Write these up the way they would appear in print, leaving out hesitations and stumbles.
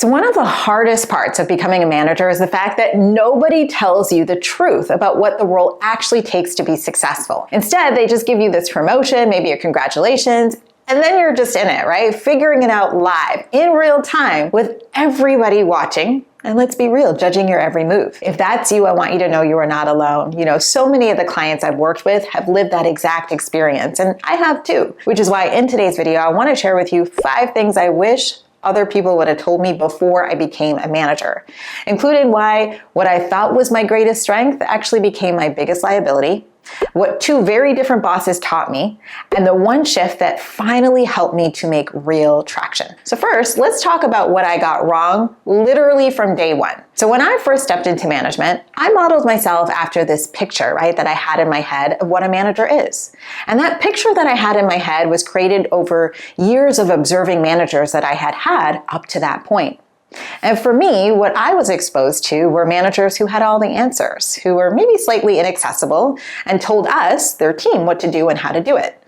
So one of the hardest parts of becoming a manager is the fact that nobody tells you the truth about what the role actually takes to be successful. Instead, they just give you this promotion, maybe a congratulations, and then you're just in it, right? Figuring it out live, in real time, with everybody watching. And let's be real, judging your every move. If that's you, I want you to know you are not alone. So many of the clients I've worked with have lived that exact experience, and I have too. Which is why in today's video, I want to share with you 5 things I wish other people would have told me before I became a manager, including why what I thought was my greatest strength actually became my biggest liability, what 2 very different bosses taught me, and the one shift that finally helped me to make real traction. So first, let's talk about what I got wrong literally from day one. So when I first stepped into management, I modeled myself after this picture, right, that I had in my head of what a manager is. And that picture that I had in my head was created over years of observing managers that I had had up to that point. And for me, what I was exposed to were managers who had all the answers, who were maybe slightly inaccessible and told us, their team, what to do and how to do it.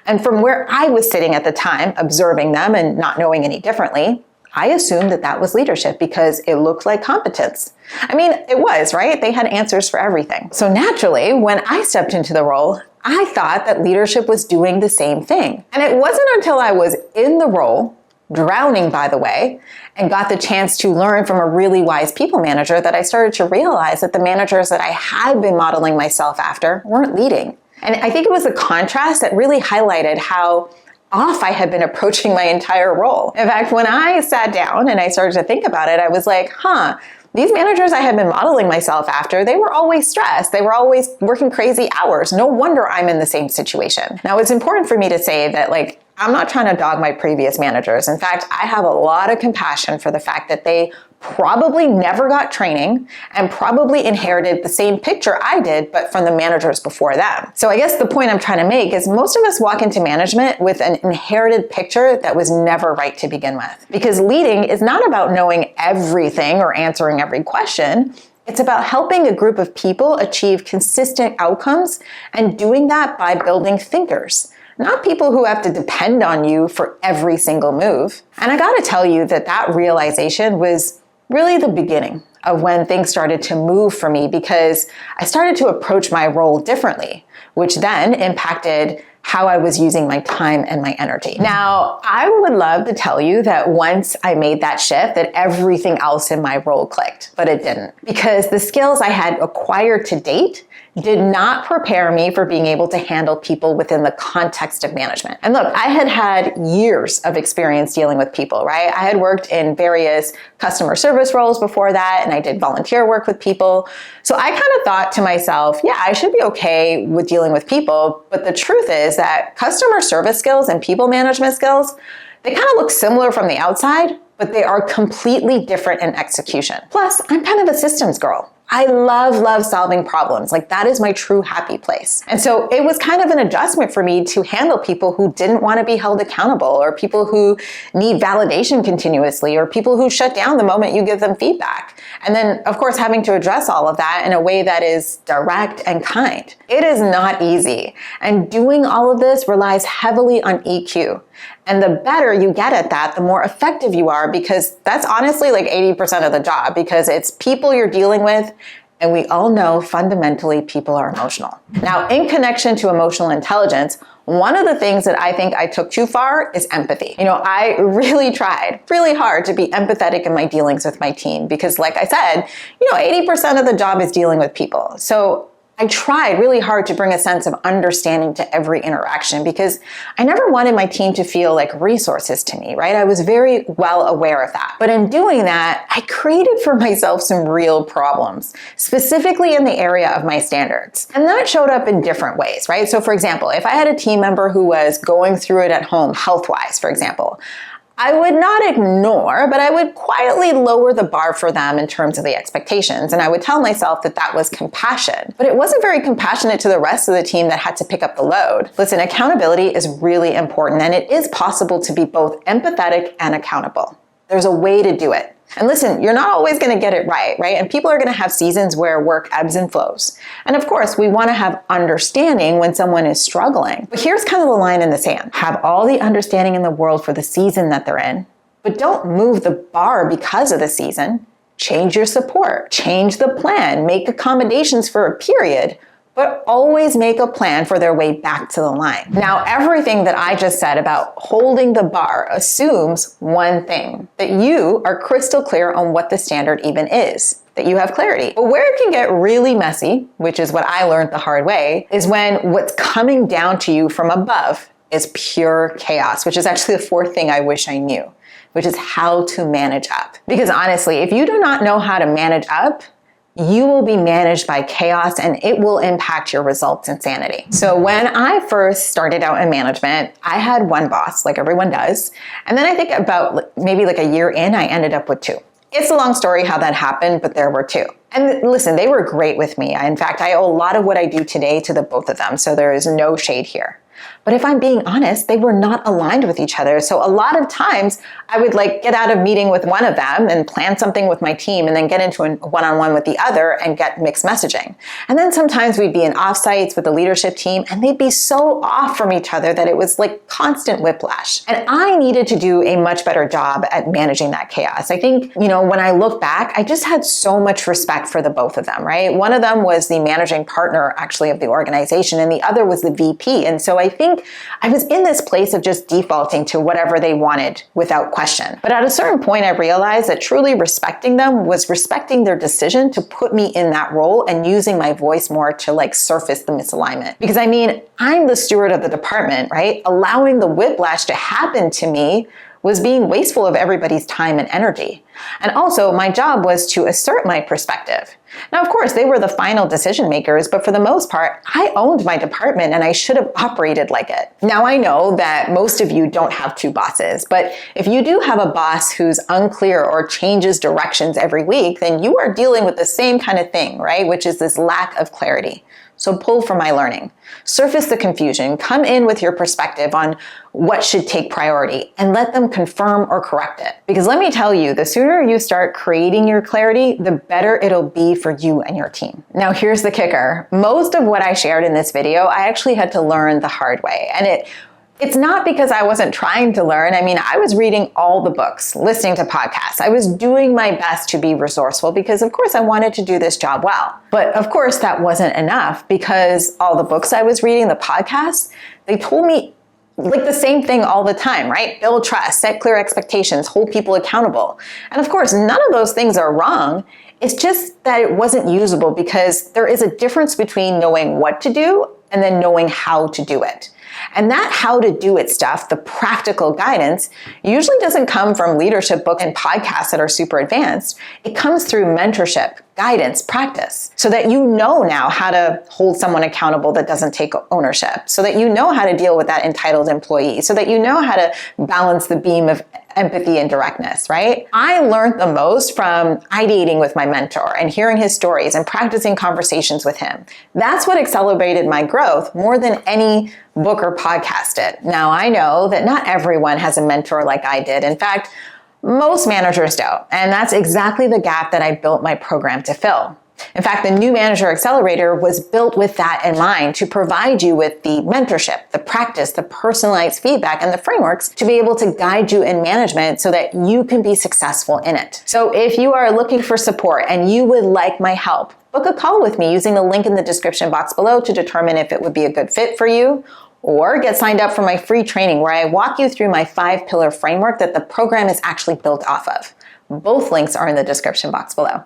And from where I was sitting at the time, observing them and not knowing any differently, I assumed that that was leadership because it looked like competence. I mean, it was, right? They had answers for everything. So naturally, when I stepped into the role, I thought that leadership was doing the same thing. And it wasn't until I was in the role, drowning, by the way, and got the chance to learn from a really wise people manager that I started to realize that the managers that I had been modeling myself after weren't leading. And I think it was the contrast that really highlighted how off I had been approaching my entire role. In fact, when I sat down and I started to think about it, I was like, these managers I had been modeling myself after, they were always stressed. They were always working crazy hours. No wonder I'm in the same situation. Now, it's important for me to say that, I'm not trying to dog my previous managers. In fact, I have a lot of compassion for the fact that they probably never got training and probably inherited the same picture I did, but from the managers before them. So I guess the point I'm trying to make is most of us walk into management with an inherited picture that was never right to begin with. Because leading is not about knowing everything or answering every question. It's about helping a group of people achieve consistent outcomes and doing that by building thinkers. Not people who have to depend on you for every single move. And I gotta tell you that realization was really the beginning of when things started to move for me, because I started to approach my role differently, which then impacted how I was using my time and my energy. Now, I would love to tell you that once I made that shift, that everything else in my role clicked, but it didn't. Because the skills I had acquired to date did not prepare me for being able to handle people within the context of management. And look, I had years of experience dealing with people, right? I had worked in various customer service roles before that, and I did volunteer work with people. So I kind of thought to myself, yeah, I should be okay with dealing with people. But the truth is that customer service skills and people management skills, they kind of look similar from the outside, but they are completely different in execution. Plus, I'm kind of a systems girl. I love solving problems. That is my true happy place. And so it was kind of an adjustment for me to handle people who didn't want to be held accountable, or people who need validation continuously, or people who shut down the moment you give them feedback. And then, of course, having to address all of that in a way that is direct and kind. It is not easy. And doing all of this relies heavily on EQ. And the better you get at that, the more effective you are, because that's honestly 80% of the job, because it's people you're dealing with. And we all know fundamentally people are emotional. Now, in connection to emotional intelligence, one of the things that I think I took too far is empathy. I really tried really hard to be empathetic in my dealings with my team, because like I said, 80% of the job is dealing with people. So I tried really hard to bring a sense of understanding to every interaction, because I never wanted my team to feel like resources to me, right? I was very well aware of that. But in doing that, I created for myself some real problems, specifically in the area of my standards. And that showed up in different ways, right? So for example, if I had a team member who was going through it at home, health-wise, for example, I would not ignore, but I would quietly lower the bar for them in terms of the expectations. And I would tell myself that that was compassion. But it wasn't very compassionate to the rest of the team that had to pick up the load. Listen, accountability is really important, and it is possible to be both empathetic and accountable. There's a way to do it. And listen, you're not always going to get it right? And people are going to have seasons where work ebbs and flows. And of course, we want to have understanding when someone is struggling. But here's kind of the line in the sand. Have all the understanding in the world for the season that they're in, But don't move the bar because of the season. Change your support, change the plan, make accommodations for a period, but always make a plan for their way back to the line. Now, everything that I just said about holding the bar assumes one thing, that you are crystal clear on what the standard even is, that you have clarity. But where it can get really messy, which is what I learned the hard way, is when what's coming down to you from above is pure chaos, which is actually the fourth thing I wish I knew, which is how to manage up. Because honestly, if you do not know how to manage up, you will be managed by chaos and it will impact your results and sanity. So when I first started out in management, I had one boss, like everyone does. And then I think about maybe like a year in, I ended up with two. It's a long story how that happened, but there were two. And listen, they were great with me. In fact, I owe a lot of what I do today to the both of them. So there is no shade here. But if I'm being honest, they were not aligned with each other. So a lot of times I would get out of meeting with one of them and plan something with my team and then get into a one-on-one with the other and get mixed messaging. And then sometimes we'd be in offsites with the leadership team and they'd be so off from each other that it was like constant whiplash. And I needed to do a much better job at managing that chaos. I think, when I look back, I just had so much respect for the both of them, right? One of them was the managing partner actually of the organization and the other was the VP. And so I think I was in this place of just defaulting to whatever they wanted without question. But at a certain point, I realized that truly respecting them was respecting their decision to put me in that role and using my voice more to surface the misalignment. Because I'm the steward of the department, right? Allowing the whiplash to happen to me was being wasteful of everybody's time and energy. And also, my job was to assert my perspective. Now, of course, they were the final decision makers, but for the most part, I owned my department and I should have operated like it. Now, I know that most of you don't have two bosses, but if you do have a boss who's unclear or changes directions every week, then you are dealing with the same kind of thing, right? Which is this lack of clarity. So pull from my learning. Surface the confusion, come in with your perspective on what should take priority and let them confirm or correct it. Because let me tell you, the sooner you start creating your clarity, the better it'll be for you and your team. Now here's the kicker. Most of what I shared in this video, I actually had to learn the hard way. And it's not because I wasn't trying to learn. I was reading all the books, listening to podcasts. I was doing my best to be resourceful because, of course, I wanted to do this job well. But of course, that wasn't enough because all the books I was reading, the podcasts, they told me the same thing all the time, right? Build trust, set clear expectations, hold people accountable. And of course, none of those things are wrong. It's just that it wasn't usable because there is a difference between knowing what to do and then knowing how to do it. And that how to do it stuff, the practical guidance, usually doesn't come from leadership books and podcasts that are super advanced. It comes through mentorship, guidance, practice, so that you know now how to hold someone accountable that doesn't take ownership, so that you know how to deal with that entitled employee, so that you know how to balance the beam of empathy and directness, right? I learned the most from ideating with my mentor and hearing his stories and practicing conversations with him. That's what accelerated my growth more than any book or podcast did. Now, I know that not everyone has a mentor like I did. In fact, most managers don't. And that's exactly the gap that I built my program to fill. In fact, the New Manager Accelerator was built with that in mind to provide you with the mentorship, the practice, the personalized feedback, and the frameworks to be able to guide you in management so that you can be successful in it. So if you are looking for support and you would like my help, book a call with me using the link in the description box below to determine if it would be a good fit for you, or get signed up for my free training where I walk you through my 5-pillar framework that the program is actually built off of. Both links are in the description box below.